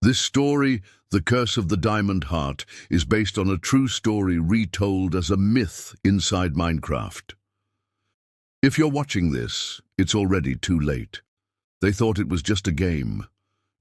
This story, The Curse of the Diamond Heart, is based on a true story retold as a myth inside Minecraft. If you're watching this, it's already too late. They thought it was just a game.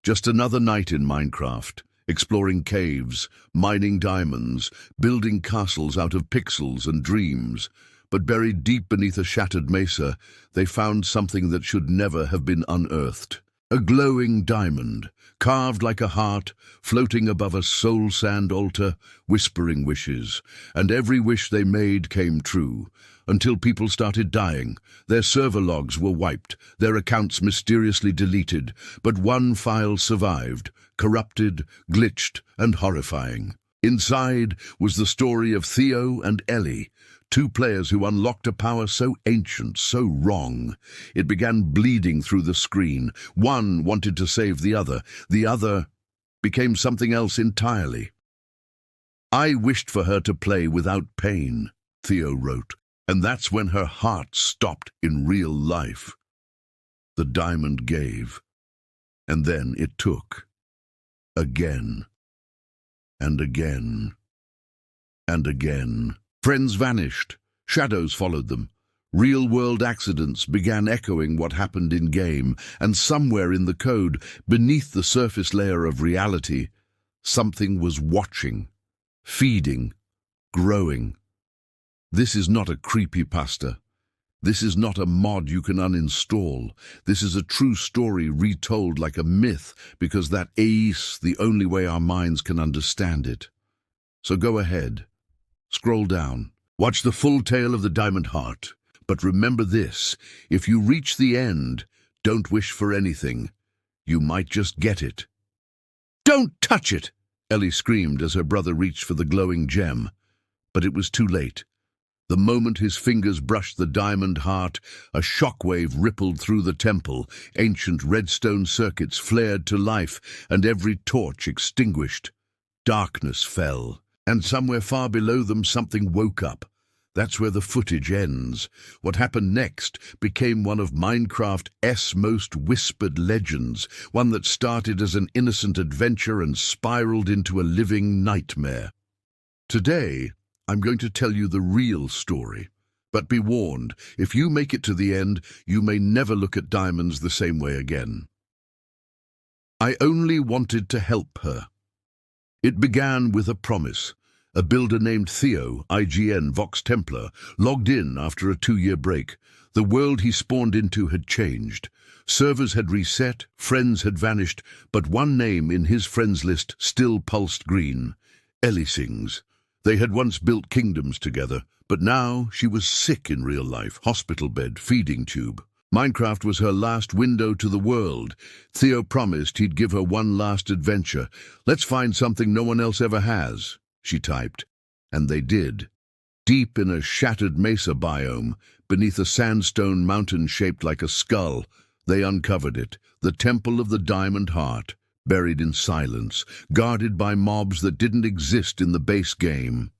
Just another night in Minecraft, exploring caves, mining diamonds, building castles out of pixels and dreams. But buried deep beneath a shattered mesa, they found something that should never have been unearthed. A glowing diamond, carved like a heart, floating above a soul sand altar, whispering wishes. And every wish they made came true, until people started dying. Their server logs were wiped, their accounts mysteriously deleted, but one file survived, corrupted, glitched, and horrifying. Inside was the story of Theo and Ellie, two players who unlocked a power so ancient, so wrong. It began bleeding through the screen. One wanted to save the other became something else entirely. "I wished for her to play without pain," Theo wrote, "and that's when her heart stopped in real life." The diamond gave, and then it took. Again, and again, and again. Friends vanished, shadows followed them. Real-world accidents began echoing what happened in-game, and somewhere in the code, beneath the surface layer of reality, something was watching, feeding, growing. This is not a creepypasta. This is not a mod you can uninstall. This is a true story retold like a myth, because that is the only way our minds can understand it. So go ahead. Scroll down. Watch the full tale of the Diamond Heart. But remember this, if you reach the end, don't wish for anything. You might just get it. "Don't touch it!" Ellie screamed as her brother reached for the glowing gem. But it was too late. The moment his fingers brushed the Diamond Heart, a shockwave rippled through the temple. Ancient redstone circuits flared to life, and every torch extinguished. Darkness fell. And somewhere far below them something woke up. That's where the footage ends. What happened next became one of Minecraft's most whispered legends, one that started as an innocent adventure and spiraled into a living nightmare. Today, I'm going to tell you the real story. But be warned, if you make it to the end, you may never look at diamonds the same way again. I only wanted to help her. It began with a promise. A builder named Theo, IGN Vox Templar, logged in after a 2-year break. The world he spawned into had changed. Servers had reset, friends had vanished, but one name in his friends list still pulsed green. Ellie Sings. They had once built kingdoms together, but now she was sick in real life, hospital bed, feeding tube. Minecraft was her last window to the world. Theo promised he'd give her one last adventure. "Let's find something no one else ever has," she typed. And they did. Deep in a shattered mesa biome, beneath a sandstone mountain shaped like a skull, they uncovered it, the Temple of the Diamond Heart, buried in silence, guarded by mobs that didn't exist in the base game.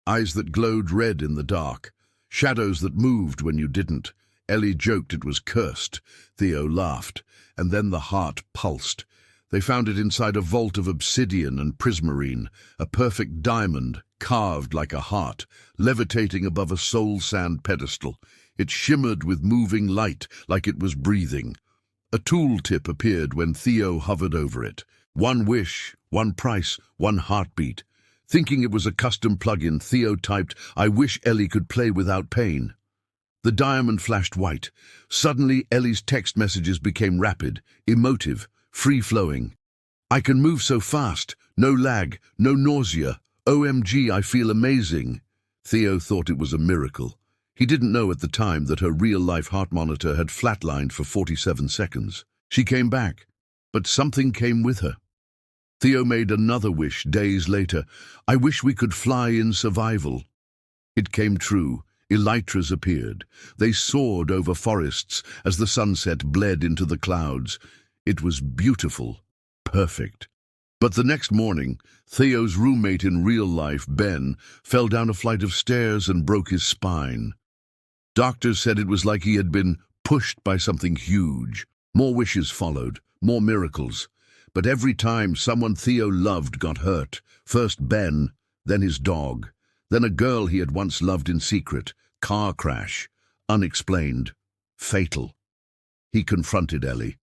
Eyes that glowed red in the dark, shadows that moved when you didn't. Ellie joked it was cursed. Theo laughed, and then the heart pulsed. They found it inside a vault of obsidian and prismarine, a perfect diamond, carved like a heart, levitating above a soul sand pedestal. It shimmered with moving light, like it was breathing. A tooltip appeared when Theo hovered over it. One wish, one price, one heartbeat. Thinking it was a custom plugin, Theo typed, "I wish Ellie could play without pain." The diamond flashed white. Suddenly, Ellie's text messages became rapid, emotive, free-flowing. "I can move so fast. No lag, no nausea. OMG, I feel amazing." Theo thought it was a miracle. He didn't know at the time that her real-life heart monitor had flatlined for 47 seconds. She came back, but something came with her. Theo made another wish days later. "I wish we could fly in survival." It came true. Elytras appeared. They soared over forests as the sunset bled into the clouds. It was beautiful, perfect. But the next morning, Theo's roommate in real life, Ben, fell down a flight of stairs and broke his spine. Doctors said it was like he had been pushed by something huge. More wishes followed, more miracles. But every time someone Theo loved got hurt, first Ben, then his dog, then a girl he had once loved in secret, car crash, unexplained, fatal. He confronted Ellie.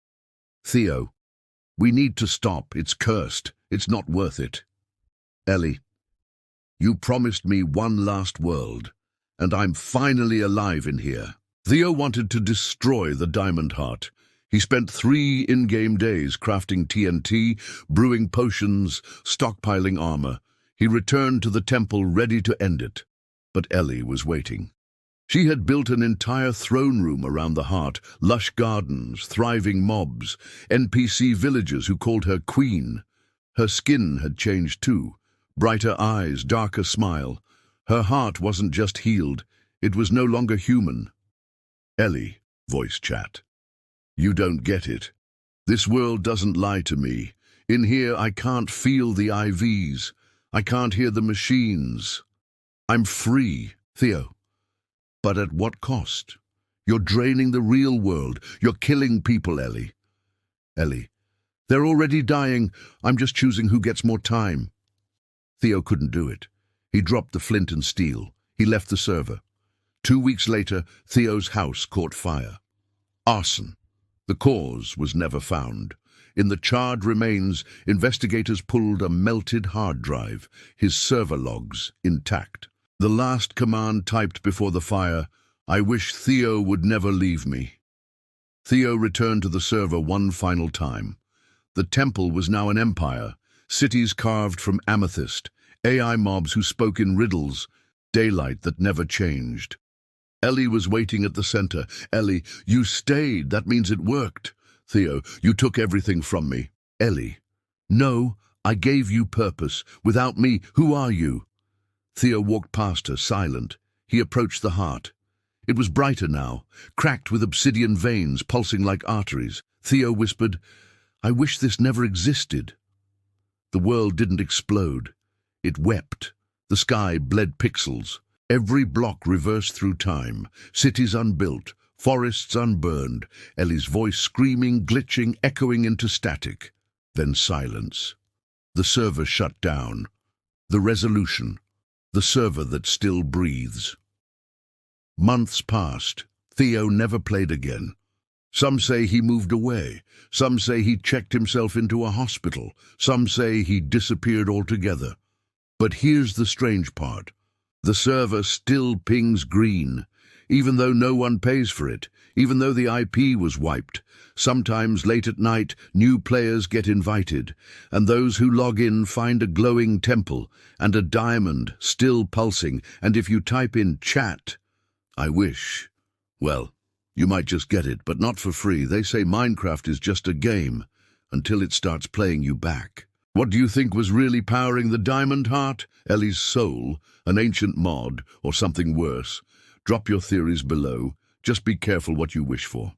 Theo, we need to stop. It's cursed. It's not worth it. Ellie, you promised me one last world, and I'm finally alive in here. Theo wanted to destroy the Diamond Heart. He spent 3 in-game days crafting TNT, brewing potions, stockpiling armor. He returned to the temple ready to end it. But Ellie was waiting. She had built an entire throne room around the heart, lush gardens, thriving mobs, NPC villagers who called her queen. Her skin had changed too. Brighter eyes, darker smile. Her heart wasn't just healed, it was no longer human. Ellie, voice chat. You don't get it. This world doesn't lie to me. In here I can't feel the IVs. I can't hear the machines. I'm free, Theo. But at what cost? You're draining the real world. You're killing people, Ellie. Ellie, they're already dying. I'm just choosing who gets more time. Theo couldn't do it. He dropped the flint and steel. He left the server. 2 weeks later, Theo's house caught fire. Arson. The cause was never found. In the charred remains, investigators pulled a melted hard drive, his server logs intact. The last command typed before the fire, "I wish Theo would never leave me." Theo returned to the server one final time. The temple was now an empire, cities carved from amethyst, AI mobs who spoke in riddles, daylight that never changed. Ellie was waiting at the center. Ellie, you stayed. That means it worked. Theo, you took everything from me. Ellie, no, I gave you purpose. Without me, who are you? Theo walked past her, silent. He approached the heart. It was brighter now, cracked with obsidian veins pulsing like arteries. Theo whispered, I wish this never existed. The world didn't explode. It wept. The sky bled pixels. Every block reversed through time, cities unbuilt, forests unburned, Ellie's voice screaming, glitching, echoing into static. Then silence. The server shut down. The resolution. The server that still breathes. Months passed. Theo never played again. Some say he moved away. Some say he checked himself into a hospital. Some say he disappeared altogether. But here's the strange part. The server still pings green, even though no one pays for it, even though the IP was wiped. Sometimes late at night, new players get invited, and those who log in find a glowing temple and a diamond still pulsing, and if you type in chat, I wish, well, you might just get it, but not for free. They say Minecraft is just a game until it starts playing you back. What do you think was really powering the Diamond Heart? Ellie's soul, an ancient mod, or something worse? Drop your theories below. Just be careful what you wish for.